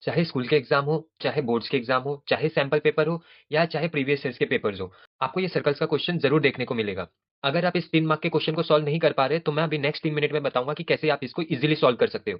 चाहे स्कूल के एग्जाम हो, चाहे बोर्ड्स के एग्जाम हो, चाहे सैंपल पेपर हो या चाहे प्रीवियस ईयर्स के पेपर्स हो, आपको ये सर्कल्स का क्वेश्चन जरूर देखने को मिलेगा। अगर आप इस 3 मार्क के क्वेश्चन को सॉल्व नहीं कर पा रहे तो मैं अभी नेक्स्ट 3 मिनट में बताऊंगा कि कैसे आप इसको इजीली सॉल्व कर सकते हो।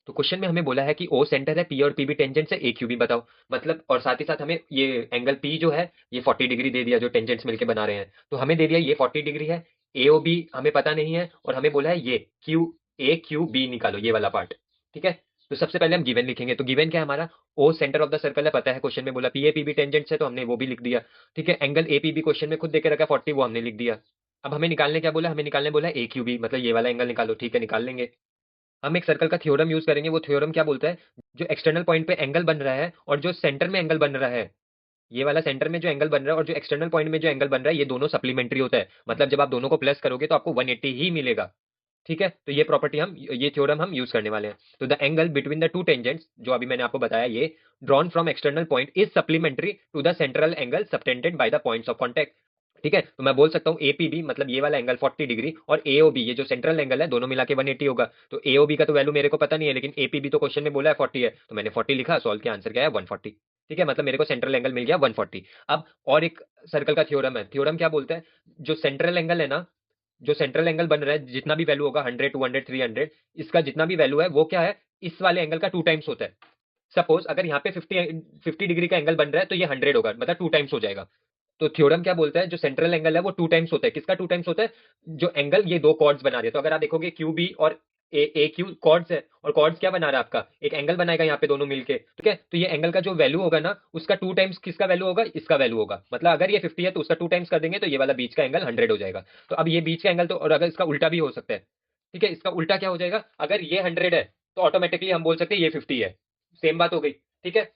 तो क्वेश्चन में हमें बोला है कि ओ सेंटर है, पी और पी भी टेंजेंट्स है, ए क्यू भी बताओ। मतलब और साथ ही साथ हमें ये एंगल पी जो है ये 40 डिग्री दे दिया जो टेंजेंट्स मिलके बना रहे हैं, तो हमें दे दिया ये 40 डिग्री है। ए ओ बी हमें पता नहीं है और हमें बोला है ये क्यू ए क्यू बी निकालो ये वाला पार्ट। ठीक है, तो सबसे पहले हम गिवन लिखेंगे। तो गिवन क्या है हमारा, O centre of the circle है, पता है क्वेश्चन में बोला P A P B tangents है तो हमने वो भी लिख दिया। ठीक है, angle A P B question में खुद देके रखा 40, वो हमने लिख दिया। अब हमें निकालने क्या बोला, हमें निकालने बोला ए क्यू बी, मतलब ये वाला एंगल निकालो। ठीक है, निकाल लेंगे। हम एक सर्कल का थ्योरम यूज करेंगे। वो थ्योरम क्या बोलता है, जो एक्सटर्नल पॉइंट पे एंगल बन रहा है और जो सेंटर में एंगल बन रहा है, ये वाला सेंटर में जो एंगल बन रहा है और जो एक्सटर्नल पॉइंट में जो एंगल बन रहा है, ये दोनों सप्लीमेंट्री होता है। मतलब जब आप दोनों को प्लस करोगे तो आपको 180 ही मिलेगा। ठीक है, तो ये प्रॉपर्टी हम, ये थ्योरम हम यूज करने वाले हैं। तो the angle between the two tangents, जो अभी मैंने आपको बताया, ये drawn from external point is supplementary to the central angle subtended by the points of contact. ठीक है, तो मैं बोल सकता हूँ एपीबी मतलब ये वाला एंगल 40 डिग्री और एओबी ये जो सेंट्रल एंगल है, दोनों मिला के 180 होगा। तो एओबी का तो वैल्यू मेरे को पता नहीं है, लेकिन एपीबी तो क्वेश्चन में बोला है 40 है, तो मैंने 40 लिखा, सॉल्व किया, आंसर क्या है 140। ठीक है, मतलब मेरे को सेंट्रल एंगल मिल गया 140। अब और एक सर्कल का थ्योरम है। थ्योरम क्या बोलता है, जो सेंट्रल एंगल है ना, जो सेंट्रल एंगल बन रहा है, जितना भी वैल्यू होगा 100 200 300, इसका जितना भी वैल्यू है वो क्या है, इस वाले एंगल का 2 टाइम्स होता है। सपोज अगर यहाँ पे 50 डिग्री का एंगल बन रहा है तो ये 100 होगा, मतलब 2 टाइम्स हो जाएगा। तो थ्योरम क्या बोलता है, जो सेंट्रल एंगल है वो 2 टाइम्स होता है। किसका 2 टाइम्स होता है, जो एंगल ये दो कॉर्ड्स बना रहे हैं। तो अगर आप देखोगे क्यू बी और ए क्यू कॉर्ड्स है, और कॉर्ड्स क्या बना रहा है आपका, एक एंगल बनाएगा यहाँ पे दोनों मिलके। ठीक है, तो ये एंगल का जो वैल्यू होगा ना, उसका 2 टाइम्स किसका वैल्यू होगा, इसका वैल्यू होगा। मतलब अगर ये 50 है तो उसका 2 टाइम्स कर देंगे तो ये वाला बीच का एंगल 100 हो जाएगा। तो अब ये बीच का एंगल, तो और अगर इसका उल्टा भी हो सकता है। ठीक है, इसका उल्टा क्या हो जाएगा, अगर ये 100 है तो ऑटोमेटिकली हम बोल सकते हैं ये 50 है। सेम बात हो गई। ठीक है,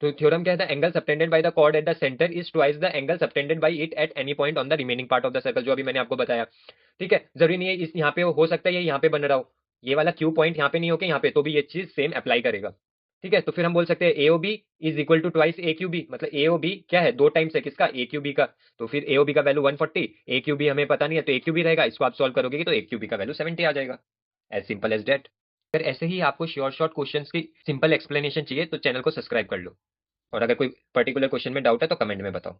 तो थ्योरम क्या है, the angle subtended by the chord at the centre is twice the angle subtended by it at any point on the remaining part of the circle, जो अभी मैंने आपको बताया। ठीक है, जरूरी नहीं है इस यहाँ पे हो सकता है ये यहाँ पे बन रहा हो, ये वाला क्यू पॉइंट यहाँ पे नहीं होके यहाँ पे, तो भी ये चीज सेम अप्लाई करेगा। ठीक है, तो फिर हम बोल सकते हैं AOB is equal to twice A Q B, मतलब एओबी क्या है, 2 टाइम्स है किसका, ए क्यू बी का। तो फिर एओबी का वैल्यू 140, ए क्यू बी हमें पता नहीं है तो ए क्यू बी रहेगा, इसको आप सॉल्व करोगे तो ए क्यू बी का वैल्यू 70 आ जाएगा। As simple as that. अगर ऐसे ही आपको शॉर्ट शॉर्ट क्वेश्चंस की सिंपल एक्सप्लेनेशन चाहिए तो चैनल को सब्सक्राइब कर लो, और अगर कोई पर्टिकुलर क्वेश्चन में डाउट है तो कमेंट में बताओ।